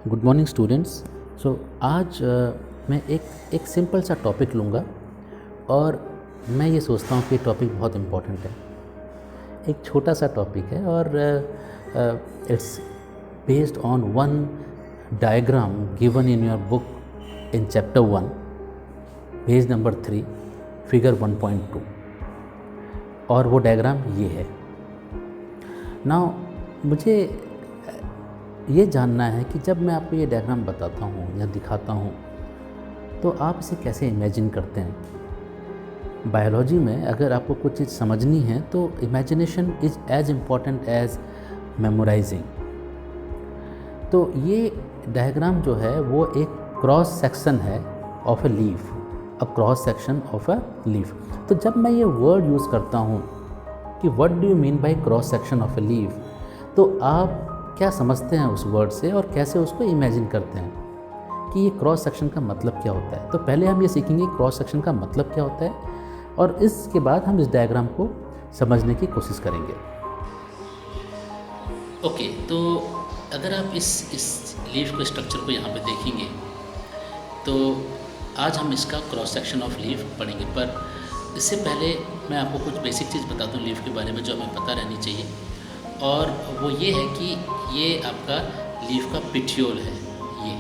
Good morning students. आज मैं एक सिंपल सा टॉपिक लूँगा और मैं ये सोचता हूँ कि टॉपिक बहुत इम्पोर्टेंट है। एक छोटा सा टॉपिक है और it's based on one diagram given in your book in chapter 1 page number 3 figure 1.2 और वो डायग्राम ये है। नाउ मुझे ये जानना है कि जब मैं आपको ये डायग्राम बताता हूँ या दिखाता हूँ तो आप इसे कैसे इमेजिन करते हैं। बायोलॉजी में अगर आपको कुछ चीज़ समझनी है तो imagination is as important as memorizing. तो ये डायग्राम जो है वो एक क्रॉस सेक्शन है of a leaf, a cross section of a leaf. तो जब मैं ये वर्ड यूज़ करता हूँ कि what do you mean by cross section of a leaf, तो आप क्या समझते हैं उस वर्ड से और कैसे उसको इमेजिन करते हैं कि ये क्रॉस सेक्शन का मतलब क्या होता है। तो पहले हम ये सीखेंगे क्रॉस सेक्शन का मतलब क्या होता है और इसके बाद हम इस डायग्राम को समझने की कोशिश करेंगे। ओके, तो अगर आप इस लीफ के स्ट्रक्चर को यहाँ पे देखेंगे तो आज हम इसका क्रॉस सेक्शन ऑफ लीफ पढ़ेंगे। पर इससे पहले मैं आपको कुछ बेसिक चीज़ बताता हूँ लीफ के बारे में जो हमें पता रहनी चाहिए, और वो ये है कि ये आपका लीफ का पिट्यूल है ये,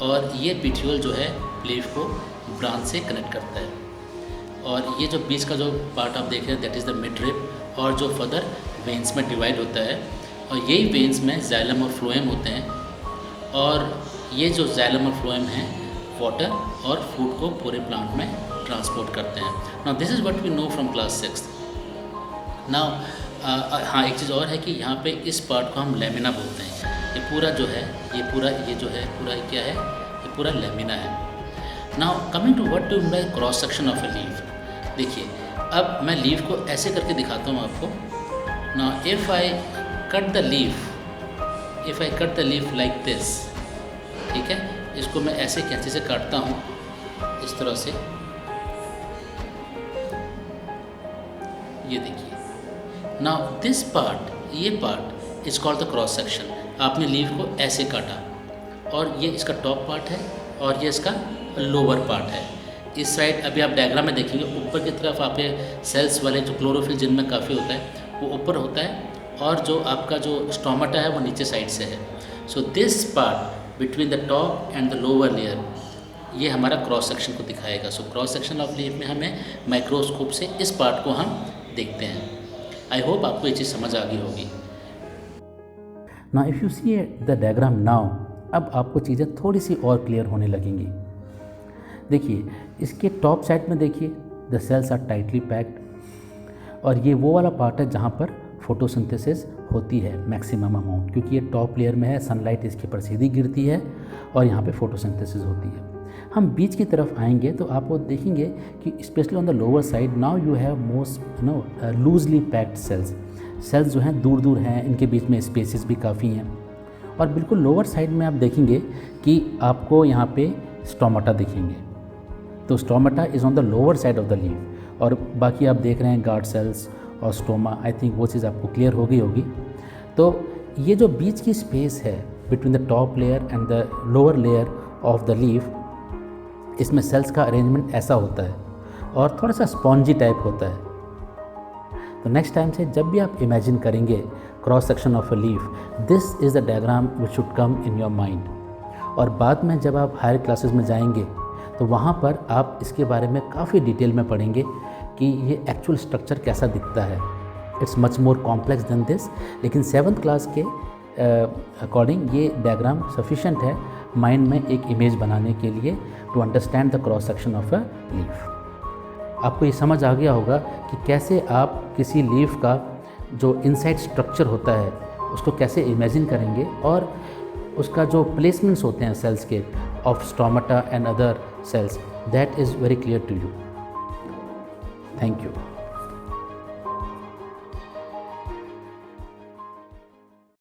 और ये पिट्यूल जो है लीफ को ब्रांच से कनेक्ट करता है। और ये जो बीच का जो पार्ट आप देख रहे हैं that is the mid rib, और जो फर्दर वेन्स में डिवाइड होता है, और यही वेन्स में जाइलम और फ्लोएम होते हैं। और ये जो जाइलम और फ्लोएम हैं वाटर और फूड को पूरे प्लांट में ट्रांसपोर्ट करते हैं। Now this is what we know from class 6। Now हाँ, एक चीज़ और है कि यहाँ पे इस पार्ट को हम लेमिना बोलते हैं। ये पूरा जो है ये जो है पूरा क्या है, ये पूरा लेमिना है। Now coming to what do by cross section of a leaf. देखिए, अब मैं लीफ को ऐसे करके दिखाता हूँ आपको। Now if I cut the leaf like this, ठीक है, इसको मैं ऐसे कैंची से काटता हूँ इस तरह से, ये देखिए। नाउ दिस पार्ट, ये part is called the cross section. आपने लीफ को ऐसे काटा और ये इसका टॉप पार्ट है और ये इसका लोअर पार्ट है। इस साइड अभी आप डायग्राम में देखेंगे ऊपर की तरफ आप सेल्स वाले जो क्लोरोफिल जिनमें काफ़ी होता है वो ऊपर होता है, और जो आपका जो स्टोमाटा है वो नीचे साइड से है। So this part between the top and the lower layer, ये हमारा क्रॉस सेक्शन को दिखाएगा। So cross section of leaf में हमें माइक्रोस्कोप से इस पार्ट को हम देखते हैं। आई होप आपको ये चीज़ समझ आ गई होगी। Now if you see the diagram now, अब आपको चीज़ें थोड़ी सी और क्लियर होने लगेंगी। देखिए, इसके टॉप साइड में देखिए the cells are tightly packed, और ये वो वाला पार्ट है जहाँ पर फोटोसिंथेसिस होती है मैक्सिमम अमाउंट, क्योंकि ये टॉप लेयर में है, सनलाइट इसके पर सीधी गिरती है और यहाँ पे फोटोसिंथेसिस होती है। हम बीच की तरफ आएंगे तो आप वो देखेंगे कि specially on the lower side now you have most loosely packed cells जो हैं दूर दूर हैं, इनके बीच में स्पेसेस भी काफ़ी हैं। और बिल्कुल लोअर साइड में आप देखेंगे कि आपको यहाँ पे स्टोमाटा दिखेंगे। तो stomata is on the lower side of the leaf, और बाकी आप देख रहे हैं गार्ड सेल्स और स्टोमा। आई थिंक वो चीज़ आपको क्लियर हो गई होगी। तो ये जो बीच की स्पेस है between the top layer and the lower layer of the leaf, इसमें सेल्स का अरेंजमेंट ऐसा होता है और थोड़ा सा स्पॉन्जी टाइप होता है। तो नेक्स्ट टाइम से जब भी आप इमेजिन करेंगे cross section of a leaf, this is the diagram which should come in your mind. और बाद में जब आप हायर क्लासेस में जाएंगे तो वहाँ पर आप इसके बारे में काफ़ी डिटेल में पढ़ेंगे कि ये एक्चुअल स्ट्रक्चर कैसा दिखता है। It's much more complex than this, लेकिन 7th क्लास के अकॉर्डिंग ये डायग्राम सफिशेंट है माइंड में एक इमेज बनाने के लिए to understand the cross section of a leaf. आपको ये समझ आ गया होगा कि कैसे आप किसी लीफ का जो इनसाइड स्ट्रक्चर होता है उसको कैसे इमेजिन करेंगे, और उसका जो प्लेसमेंट्स होते हैं सेल्स के of stomata and other cells, that is very clear to you. Thank you.